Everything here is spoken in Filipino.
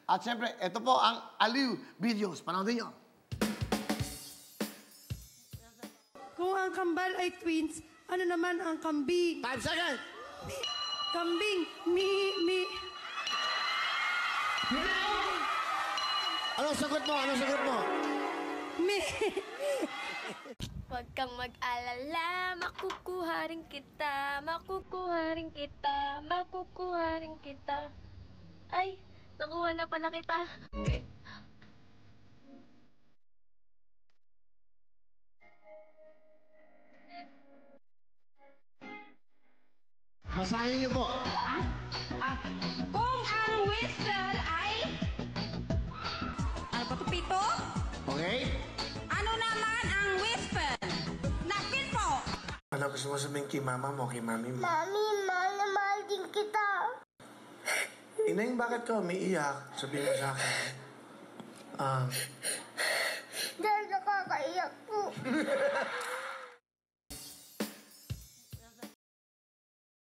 At syempre, ito po ang Aliw Videos. Panoodin nyo. Kung ang kambal ay twins, ano naman ang kambing? 5 seconds! Kambing, Anong sagot mo? Anong sagot mo? mi. Huwag kang mag-alala, makukuha rin kita, makukuha rin kita, makukuha rin kita. Ay, nakuha na pala kita. Basahin niyo po. Kung ang whistle ay... Ano ba ito, pito? Okay? Ano naman ang whistle? Napin po! Ano gusto mo sabihin kay mama mo, kay mami mo? Mami, mahal na mahal din kita. Ineng, bakit ka umiiyak? Sabihin mo sa akin. Dahil nakakaiyak po.